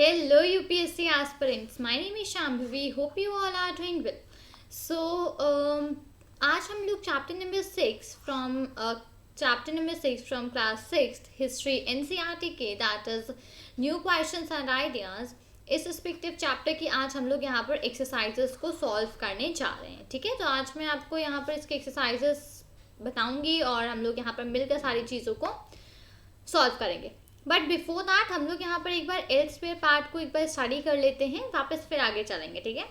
Hello UPSC aspirants, my name is Shambhavi. Hope you all are doing well. So आज हम लोग chapter number 6 from class 6th history NCERT के that is new questions and ideas इस respective chapter की आज हम लोग यहाँ पर एक्सरसाइजेस को सॉल्व करने जा रहे हैं. ठीक है, तो आज मैं आपको यहाँ पर इसके एक्सरसाइजेस बताऊंगी और हम लोग यहाँ पर मिलकर सारी चीज़ों को सॉल्व करेंगे. बट बिफोर दैट हम लोग यहाँ पर एक बार एल्सवेयर पार्ट को एक बार स्टडी कर लेते हैं, वापस फिर आगे चलेंगे. ठीक है.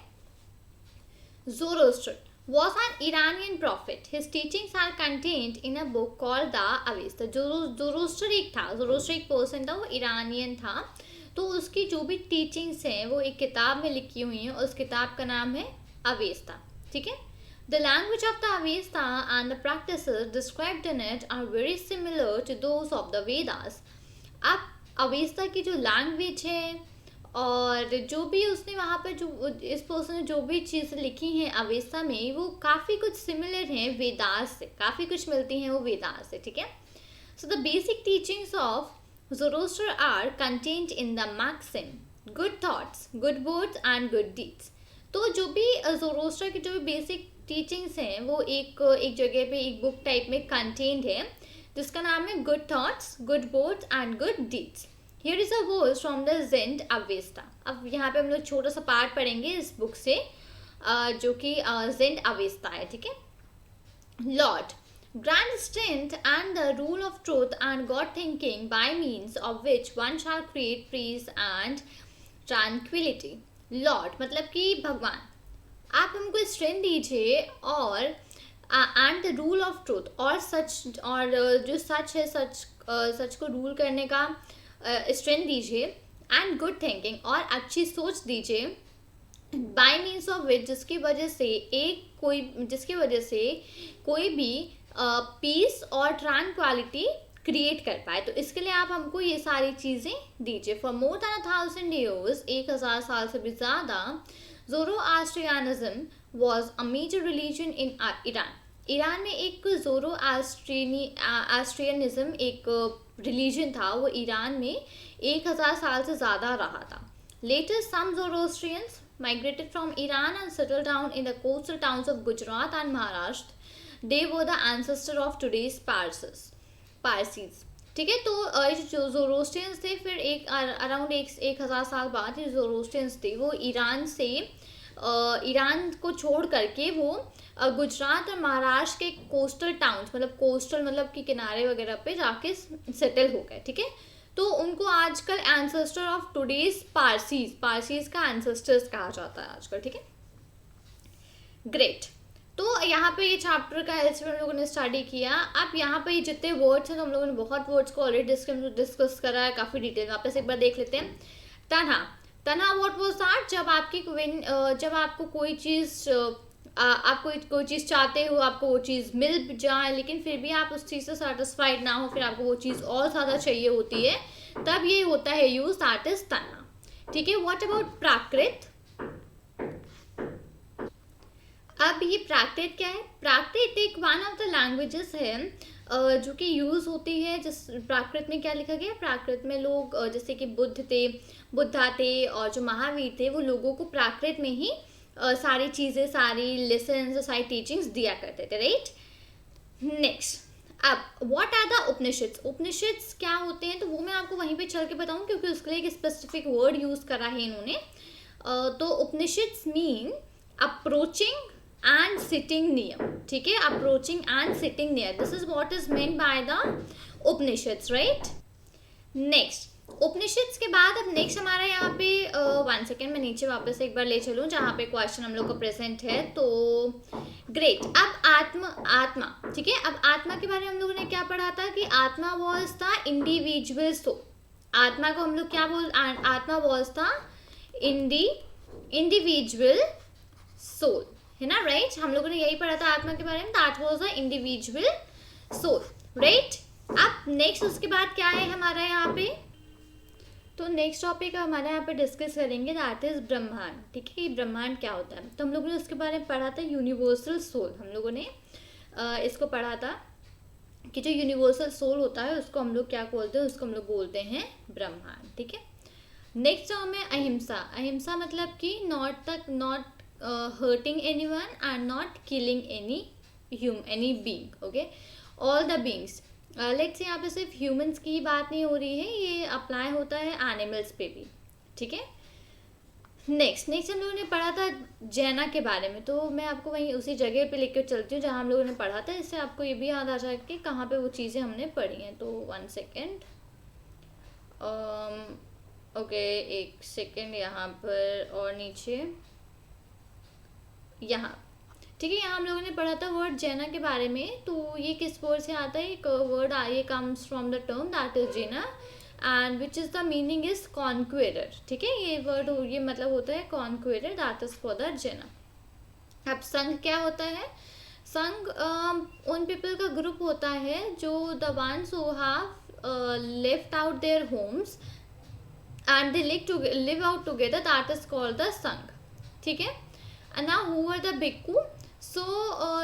Zoroaster was an Iranian prophet. His teachings are contained in a book called the Avesta. Zoroaster एक था, Zoroaster एक पर्सन था, वो ईरानियन था. तो उसकी जो भी टीचिंग्स हैं वो एक किताब में लिखी हुई हैं. उस किताब का नाम है अवेस्ता. ठीक है. The language of the Avesta and the practices described in it are very similar to those of the Vedas. अब अवेस्ता की जो लैंग्वेज है और जो भी उसने वहाँ पर जो इस पर्सन ने जो भी चीज़ें लिखी हैं अवेस्ता में वो काफ़ी कुछ सिमिलर हैं वेदास से, काफ़ी कुछ मिलती हैं वो वेदास से. ठीक है. So the basic teachings of Zoroaster are contained in the maxim good thoughts, good words and good deeds. तो जो भी Zoroaster की जो भी बेसिक टीचिंग्स हैं वो एक जगह पे एक बुक टाइप में कंटेन्ड है जिसका नाम है good thoughts, good words and good deeds. Here is a verse from the Zend Avesta. अब यहाँ पे हम लोग छोटा सा पार्ट पढ़ेंगे इस बुक से जो कि ज़ेंड अवेस्ता है. ठीक है. Lord Grand strength and the rule of truth and God thinking by means of which one shall create peace and tranquility. Lord मतलब कि भगवान, आप हमको स्ट्रेंथ दीजिए और and the rule of truth और सच और जो सच है सच को रूल करने का स्ट्रेंथ दीजिए एंड गुड थिंकिंग और अच्छी सोच दीजिए बाय मीन्स ऑफ विच जिसकी वजह से कोई भी पीस और ट्रैंक्वालिटी क्रिएट कर पाए. तो इसके लिए आप हमको ये सारी चीज़ें दीजिए. फॉर मोर देन 1000 years 1000 साल से भी ज़्यादा Zoroastrianism was a major religion in Iran. Iran में एक ज़ोरोआस्ट्रियनिज्म एक रिलीजन था, वो ईरान में 1000 साल से ज़्यादा रहा था. Later some Zoroastrians migrated from Iran and settled down in the coastal towns of Gujarat and Maharashtra. They were the ancestor of today's Parsis. ठीक है. तो जो ज़ोरोस्ट्रियंस थे फिर अराउंड 1000 साल बाद ये ज़ोरोस्ट्रियंस थे वो ईरान को छोड़ करके वो गुजरात और महाराष्ट्र के कोस्टल टाउन्स मतलब कि किनारे वगैरह पे जाके सेटल हो गए. ठीक है. तो उनको आजकल एंसेस्टर ऑफ टुडेज पारसीज का एंसेस्टर्स कहा जाता है आजकल. ठीक है. ग्रेट. तो यहाँ पे ये चैप्टर का एल्सवेयर हम लोगों ने स्टडी किया. अब यहाँ पे ये जितने वर्ड्स हैं तो हम लोगों ने बहुत वर्ड्स को ऑलरेडी डिस्कस करा है काफ़ी डिटेल. वापस एक बार देख लेते हैं. तन्हा व्हाट वाज दैट? जब आपको कोई चीज़ आप कोई चीज़ चाहते हो, आपको वो चीज़ मिल जाए लेकिन फिर भी आप उस चीज़ से सेटिस्फाइड ना हो, फिर आपको वो चीज़ और ज़्यादा चाहिए होती है, तब ये होता है यूज दैट इज तन्हा. ठीक है. व्हाट अबाउट प्राकृत? अब ये प्राकृत क्या है? प्राकृत एक वन ऑफ द लैंग्वेजेस है जो कि यूज़ होती है. जिस प्राकृत में क्या लिखा गया? प्राकृत में लोग जैसे कि बुद्धा थे और जो महावीर थे वो लोगों को प्राकृत में ही सारी चीज़ें, सारी लेसन्स, सारी टीचिंग्स दिया करते थे. राइट. नेक्स्ट. अब what are the Upanishads? Upanishads क्या होते हैं तो वो मैं आपको वहीं पे चल के बताऊँ क्योंकि उसके लिए एक स्पेसिफिक वर्ड यूज़ करा है इन्होंने. तो Upanishads mean approaching and sitting near. ठीक है. approaching and sitting near, this is what is meant by the Upanishads. right. next. Upanishads के बाद अब नेक्स्ट हमारा यहाँ पे 1 सेकेंड में नीचे वापस एक बार ले चलूँ जहाँ पे क्वेश्चन हम लोग को प्रेजेंट है. तो ग्रेट. अब आत्मा. ठीक है. अब आत्मा के बारे में हम लोगों ने क्या पढ़ा था कि आत्मा वॉज द इंडिविजुअल सोल. आत्मा को हम लोग क्या आत्मा वॉज द इंडिविजुअल सोल है ना. राइट. हम लोगों ने यही पढ़ा था आत्मा के बारे में. That was the individual soul. Right. अब नेक्स्ट उसके बाद क्या है हमारा यहाँ पे? तो नेक्स्ट टॉपिक हमारे यहाँ पे डिस्कस करेंगे दैट इज ब्रह्मांड. ठीक है. ब्रह्मांड क्या होता है तो हम लोगों ने उसके बारे में पढ़ा था यूनिवर्सल सोल. हम लोगों ने इसको पढ़ा था कि जो यूनिवर्सल सोल होता है उसको हम लोग क्या बोलते हैं? उसको हम लोग बोलते हैं ब्रह्मांड. ठीक है. नेक्स्ट टर्म है अहिंसा. अहिंसा मतलब कि not hurting anyone and not killing any being. Okay, all the beings. Let's यहाँ पे सिर्फ ह्यूमंस की ही बात नहीं हो रही है, ये अप्लाई होता है एनिमल्स पे भी. ठीक है. नेक्स्ट हम लोगों ने पढ़ा था जैना के बारे में, तो मैं आपको वहीं उसी जगह पे लेकर चलती हूँ जहाँ हम लोगों ने पढ़ा था, इससे आपको ये भी याद आ जाए कि कहाँ पे वो चीज़ें हमने पढ़ी हैं. तो 1 सेकेंड. Okay, 1 second. यहाँ पर और नीचे यहाँ. ठीक है, यहाँ हम लोगों ने पढ़ा था वर्ड जैना के बारे में. तो ये किस वर्ड से आता है? एक वर्ड ये comes from the term that is Jaina and which is the meaning is conqueror. ठीक है, ये वर्ड ये मतलब होता है conqueror, that is for the Jaina. अब संघ क्या होता है? संघ उन पीपल का ग्रुप होता है जो the ones who have left out their homes and they live out together, that is called the sangha. ठीक है. And now who are the bhikkhu? So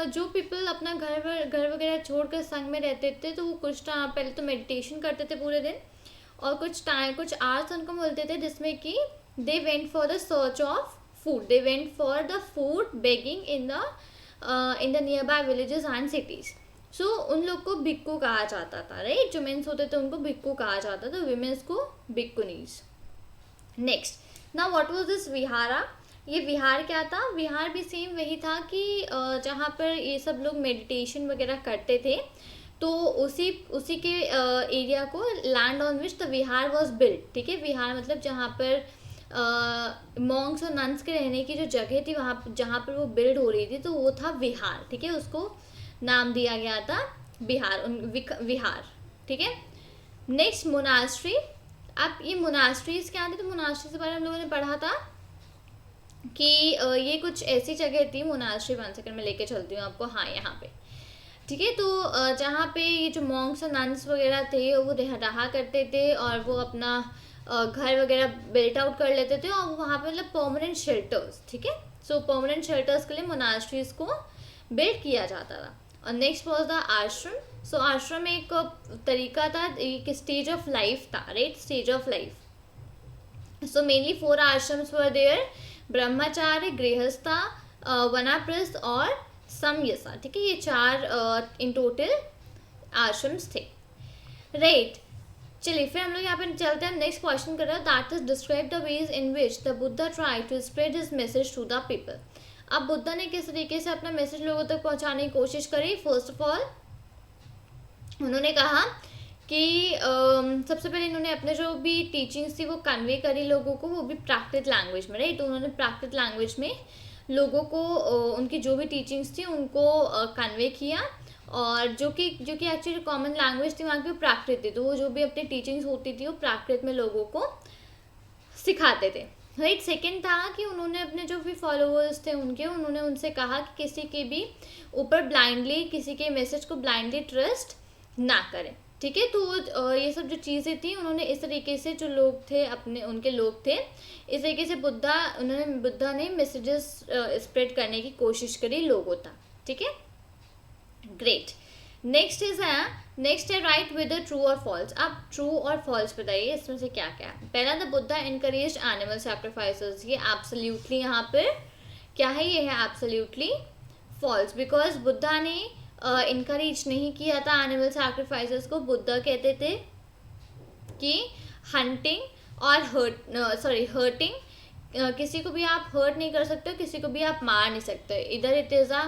जो पीपल अपना घर वगैरह छोड़कर संघ में रहते थे, तो वो कुछ टाइम पहले तो मेडिटेशन करते थे पूरे दिन, और कुछ आवर्स उनको मिलते थे जिसमें कि they went for the search of food. They went for the food begging in the nearby villages and cities. So उन लोग को भिक्खु कहा जाता था. राइट, जो मेंस होते थे उनको भिक्खु कहा जाता था, विमेंस को bhikkhunis. Next, now what was this vihara? ये विहार क्या था? विहार भी सेम वही था कि जहाँ पर ये सब लोग मेडिटेशन वगैरह करते थे, तो उसी के एरिया को land on which the Vihar was built. ठीक है, विहार मतलब जहाँ पर मॉन्क्स और नन्स के रहने की जो जगह थी, वहाँ जहाँ पर वो बिल्ड हो रही थी, तो वो था विहार. ठीक है, उसको नाम दिया गया था विहार. ठीक है. Next monastery. अब ये मोनास्ट्रीज क्या थी? तो मोनास्ट्री के बारे में हम लोगों ने पढ़ा था कि ये कुछ ऐसी जगह थी. मोनास्ट्री 1 सेकेंड में लेके चलती हूँ आपको. हाँ, यहाँ पे. ठीक है, तो जहाँ पे ये जो मॉन्क्स और नन्स वगैरह थे वो रहा करते थे, और वो अपना घर वगैरह बिल्ट आउट कर लेते थे, और वहाँ पे मतलब परमानेंट शेल्टर्स. ठीक है, सो परमानेंट शेल्टर्स के लिए मोनास्ट्रीज को बिल्ड किया जाता था. और नेक्स्ट वॉज द आश्रम. सो आश्रम एक तरीका था, एक स्टेज ऑफ लाइफ था. Right, stage of life. So mainly 4 ashrams were there: brahmacharya, grihastha, vanaprastha और समयसा. ठीक है, ये 4 इन टोटल आश्रम्स थे. राइट, चलिए फिर हम लोग यहाँ पे चलते हैं. नेक्स्ट क्वेश्चन कर रहे हैं, that is describe the ways in which the Buddha try to spread his message to the people. अब बुद्धा ने किस तरीके से अपना मैसेज लोगों तक पहुँचाने की कोशिश करी? फर्स्ट ऑफ ऑल उन्होंने कहा कि सबसे पहले इन्होंने अपने जो भी टीचिंग्स थी वो कन्वे करी लोगों को, वो भी प्राकृत लैंग्वेज में. राइट, तो उन्होंने प्राकृत लैंग्वेज में लोगों को उनकी जो भी टीचिंग्स थी उनको कन्वे किया, और जो कि एक्चुअली कॉमन लैंग्वेज थी वहाँ की वो प्राकृत थी, तो वो जो भी अपनी टीचिंग्स होती थी वो प्राकृत में लोगों को सिखाते थे. राइट. सेकेंड था कि उन्होंने अपने जो भी फॉलोअर्स थे उन्होंने उनसे कहा कि किसी के भी ऊपर ब्लाइंडली, किसी के मैसेज को ब्लाइंडली ट्रस्ट ना करें. ठीक है, तो ये सब जो चीज़ें थी उन्होंने इस तरीके से, जो लोग थे उनके लोग थे, इस तरीके से बुद्धा ने मैसेजेस स्प्रेड करने की कोशिश करी लोगों तक. ठीक है, ग्रेट. नेक्स्ट है राइट विद द ट्रू और फॉल्स. अब ट्रू और फॉल्स बताइए इसमें से क्या क्या है. पहला, the Buddha encourage animal sacrifices. ये एब्सोल्युटली यहाँ पर क्या है? ये है एब्सोल्युटली फॉल्स, बिकॉज बुद्धा ने इनकरेज नहीं किया था एनिमल सैक्रिफाइसेस को. बुद्धा कहते थे कि हंटिंग और हर्टिंग, किसी को भी आप हर्ट नहीं कर सकते, किसी को भी आप मार नहीं सकते. इधर it is a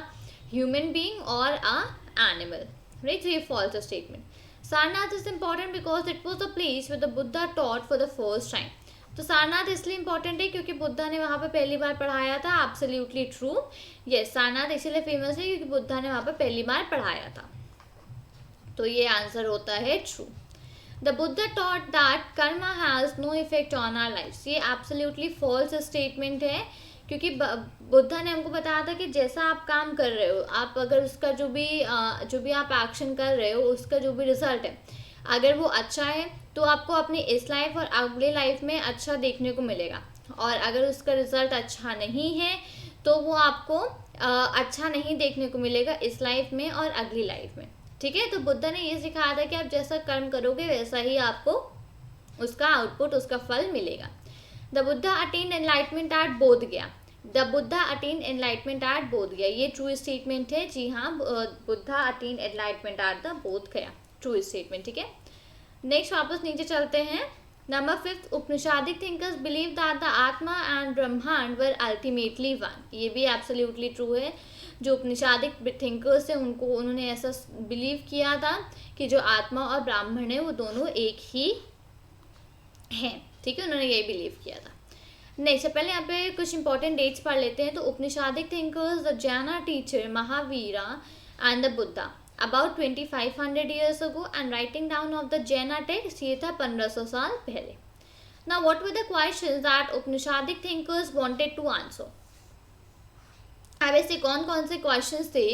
human being और अ एनिमल. राइट, ये false statement. Sarnath is important because it was the place with the Buddha taught for the first time. तो सारनाथ इसलिए इंपॉर्टेंट है क्योंकि बुद्धा ने वहाँ पर पहली बार पढ़ाया था. Absolutely true. यस, सारनाथ इसीलिए फेमस है क्योंकि बुद्धा ने वहाँ पर पहली बार पढ़ाया था. तो ये आंसर होता है true. The Buddha taught that karma has no effect on our life. ये एब्सोल्युटली फॉल्स स्टेटमेंट है क्योंकि बुद्धा ने हमको बताया था कि जैसा आप काम कर रहे हो, आप अगर उसका जो भी आप एक्शन कर रहे हो, उसका जो भी रिजल्ट है, अगर वो अच्छा है तो आपको अपनी इस लाइफ और अगले लाइफ में अच्छा देखने को मिलेगा, और अगर उसका रिजल्ट अच्छा नहीं है तो वो आपको अच्छा नहीं देखने को मिलेगा इस लाइफ में और अगली लाइफ में. ठीक है, तो बुद्धा ने ये सिखाया था कि आप जैसा कर्म करोगे वैसा ही आपको उसका आउटपुट, उसका फल मिलेगा. The Buddha attain enlightenment at Bodh Gaya, the Buddha attain enlightenment at Bodh Gaya, ये ट्रू स्टेटमेंट है। जी हाँ, Buddha attain enlightenment at the Bodh Gaya, true statement. ठीक है, नेक्स्ट वापस नीचे चलते हैं। Number 5, Upanishadic thinkers believe that the atma and brahmanda were ultimately one, ये भी एब्सोल्युटली ट्रू है। जो उपनिषादिक थिंकर्स हैं उन्होंने ऐसा बिलीव किया था कि जो आत्मा और ब्राह्मण है वो दोनों एक ही हैं। ठीक है, उन्होंने यही बिलीव किया था। नेक्स्ट, पहले यहाँ पे कुछ इंपॉर्टेंट डेट्स पढ़ लेते हैं। तो उपनिषादिक थिंकर्स द जैना teacher Mahavira and the Buddha about 2500 years ago and writing down of the Jaina text, ये था 1500 साल पहले। Now what were the questions that Upanishadic thinkers wanted to answer? अब ऐसे कौन कौन से क्वेश्चंस थे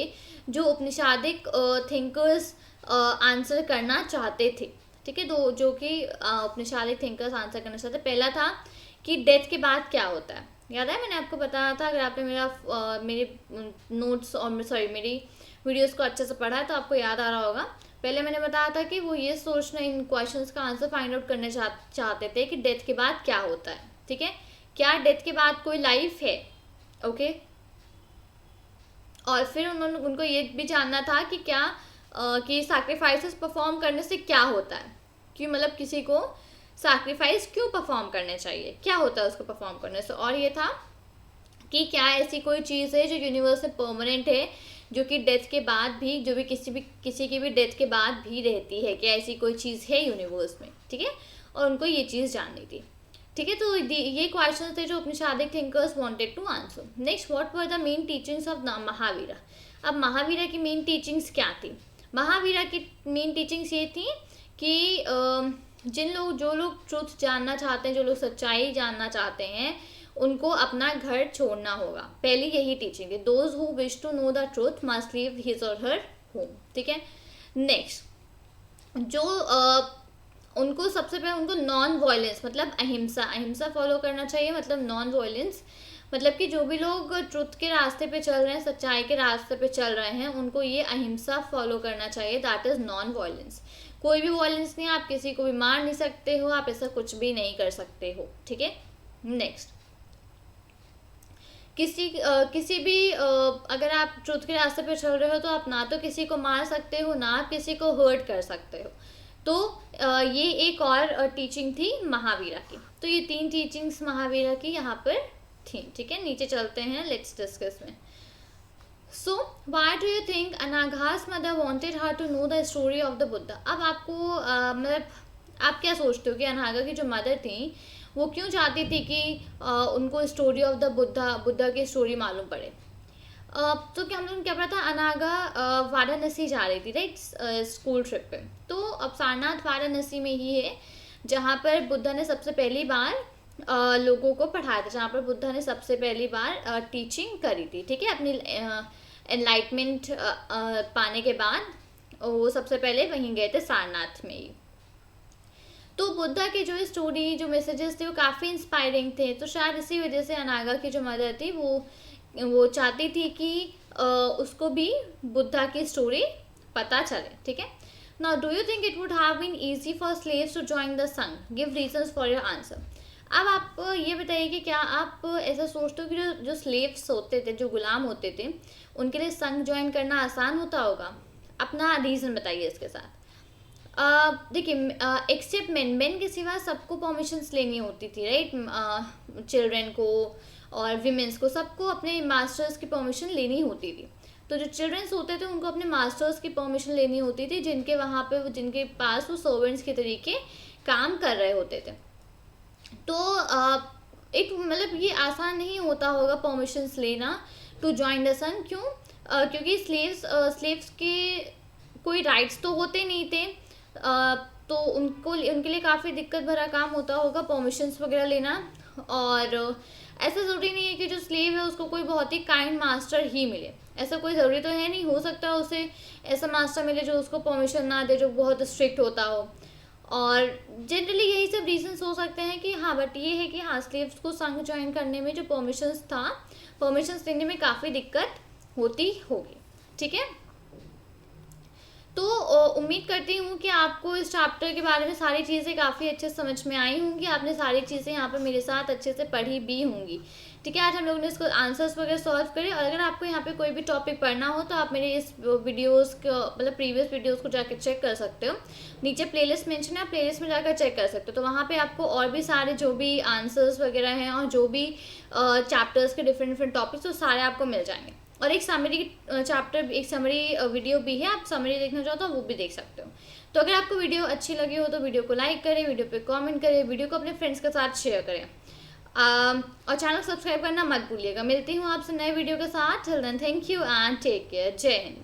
जो उपनिषादिक थिंकर्स आंसर करना चाहते थे। ठीक है, तो जो कि उपनिषादिक थिंकर्स आंसर करना चाहते, पहला था कि डेथ के बाद क्या होता है। याद है मैंने आपको बताया था, अगर आपने मेरे नोट्स और मेरी वीडियोस को अच्छे से पढ़ा है तो आपको याद आ रहा होगा। पहले मैंने बताया था कि वो ये सोचना, इन क्वेश्चंस का आंसर फाइंड आउट करने चाहते थे कि डेथ के बाद क्या होता है। ठीक है, क्या डेथ के बाद कोई लाइफ है। ओके, और फिर उनको ये भी जानना था कि क्या कि सैक्रिफाइसेस परफॉर्म करने से क्या होता है, कि मतलब किसी को सैक्रिफाइस क्यों परफॉर्म करने चाहिए, क्या होता है उसको परफॉर्म करने से। और ये था कि क्या ऐसी कोई चीज़ है जो यूनिवर्स में परमानेंट है, जो कि डेथ के बाद भी, जो भी किसी की भी डेथ के बाद भी रहती है, क्या ऐसी कोई चीज़ है यूनिवर्स में। ठीक है, और उनको ये चीज़ जाननी थी। ठीक है, तो ये क्वेश्चन थे जो Upanishadic thinkers wanted to answer. Next, what were the main teachings of Mahavira. अब महावीरा की मेन टीचिंग्स क्या थी। महावीरा की मेन टीचिंग्स ये थी कि जो लोग ट्रुथ जानना चाहते हैं, जो लोग सच्चाई जानना चाहते हैं, उनको अपना घर छोड़ना होगा। पहली यही टीचिंग है, those who wish to know the truth must leave his or her home. ठीक है, नेक्स्ट, जो उनको सबसे पहले उनको नॉन वायलेंस मतलब अहिंसा फॉलो करना चाहिए। मतलब नॉन वायलेंस मतलब कि जो भी लोग ट्रुथ के रास्ते पे चल रहे हैं, सच्चाई के रास्ते पे चल रहे हैं, उनको ये अहिंसा फॉलो करना चाहिए, दैट इज़ नॉन वायलेंस। कोई भी वायलेंस नहीं, आप किसी को भी मार नहीं सकते हो, आप ऐसा कुछ भी नहीं कर सकते हो। ठीक है, नेक्स्ट, किसी भी अगर आप ट्रुथ के रास्ते पे चल रहे हो तो आप ना तो किसी को मार सकते हो, ना आप किसी को हर्ट कर सकते हो। तो ये एक और टीचिंग थी महावीरा की। तो ये 3 टीचिंग्स महावीरा की यहाँ पर थी। ठीक है, नीचे चलते हैं, लेट्स डिस्कस में। So why do you think Anagha's mother wanted her to know the story of the Buddha. अब आपको मतलब आप क्या सोचते हो कि अनाघा की जो मदर थी वो क्यों चाहती थी कि उनको स्टोरी ऑफ द बुद्धा की स्टोरी मालूम पड़े। तो क्या हम लोगों को क्या पता था, अनाघा वाराणसी जा रही थी, राइट, स्कूल ट्रिप पे। तो अब सारनाथ वाराणसी में ही है जहाँ पर बुद्धा ने सबसे पहली बार लोगों को पढ़ाया था, जहाँ पर बुद्धा ने सबसे पहली बार टीचिंग करी थी। ठीक है, अपनी एनलाइटमेंट पाने के बाद वो सबसे पहले वहीं गए थे, सारनाथ में ही। तो बुद्धा के जो स्टोरी, जो मैसेजेस थे वो काफ़ी इंस्पायरिंग थे। तो शायद इसी वजह से अनाघा की जो मदर थी वो चाहती थी कि उसको भी बुद्धा की स्टोरी पता चले। ठीक है, now do you think it would have been easy for slaves to join the sangha, give reasons for your answer. अब आप ये बताइए कि क्या आप ऐसा सोचते हो कि जो स्लेव्स होते थे, जो गुलाम होते थे, उनके लिए संघ ज्वाइन करना आसान होता होगा। अपना रीज़न बताइए इसके साथ। देखिए, एक्सेप्ट मेन के सिवा सबको परमिशंस लेनी होती थी, राइट, चिल्ड्रेन को और विमेंस को, सबको अपने मास्टर्स की परमिशन लेनी होती थी। तो जो चिल्ड्रंस होते थे उनको अपने मास्टर्स की परमिशन लेनी होती थी, जिनके पास वो सर्वेंट्स के तरीके काम कर रहे होते थे। तो एक मतलब ये आसान नहीं होता होगा परमिशंस लेना टू जॉइन द संघ। क्यों? क्योंकि स्लेव्स के कोई राइट्स तो होते नहीं थे, तो उनके लिए काफ़ी दिक्कत भरा काम होता होगा परमिशंस वगैरह लेना। और ऐसा ज़रूरी नहीं है कि जो स्लेव है उसको कोई बहुत ही काइंड मास्टर ही मिले, ऐसा कोई ज़रूरी तो है नहीं। हो सकता है उसे ऐसा मास्टर मिले जो उसको परमिशन ना दे, जो बहुत स्ट्रिक्ट होता हो। और जनरली यही सब रीजंस हो सकते हैं कि हाँ, बट ये है कि हाँ, स्लेव्स को संघ ज्वाइन करने में जो परमिशंस लेने में काफ़ी दिक्कत होती होगी। ठीक है, तो उम्मीद करती हूँ कि आपको इस चैप्टर के बारे में सारी चीज़ें काफ़ी अच्छे से समझ में आई होंगी, आपने सारी चीज़ें यहाँ पर मेरे साथ अच्छे से पढ़ी भी होंगी। ठीक है, आज हम लोगों ने इसको आंसर्स वगैरह सॉल्व करे, और अगर आपको यहाँ पे कोई भी टॉपिक पढ़ना हो तो आप मेरे इस वीडियोस को, मतलब प्रीवियस वीडियोस को जाकर चेक कर सकते हो। नीचे प्लेलिस्ट मेंशन है, प्लेलिस्ट में जाकर चेक कर सकते हो, तो वहाँ पे आपको और भी सारे जो भी आंसर्स वगैरह हैं और जो भी चैप्टर्स के डिफरेंट डिफरेंट टॉपिक्स, वो सारे आपको मिल जाएंगे। और एक समरी चैप्टर, एक समरी वीडियो भी है, आप समरी देखना चाहो तो वो भी देख सकते हो। तो अगर आपको वीडियो अच्छी लगी हो तो वीडियो को लाइक करें, वीडियो पे कमेंट करें, वीडियो को अपने फ्रेंड्स के साथ शेयर करें, और चैनल सब्सक्राइब करना मत भूलिएगा। मिलती हूँ आपसे नए वीडियो के साथ। Till then, thank you and take care. जय हिंद।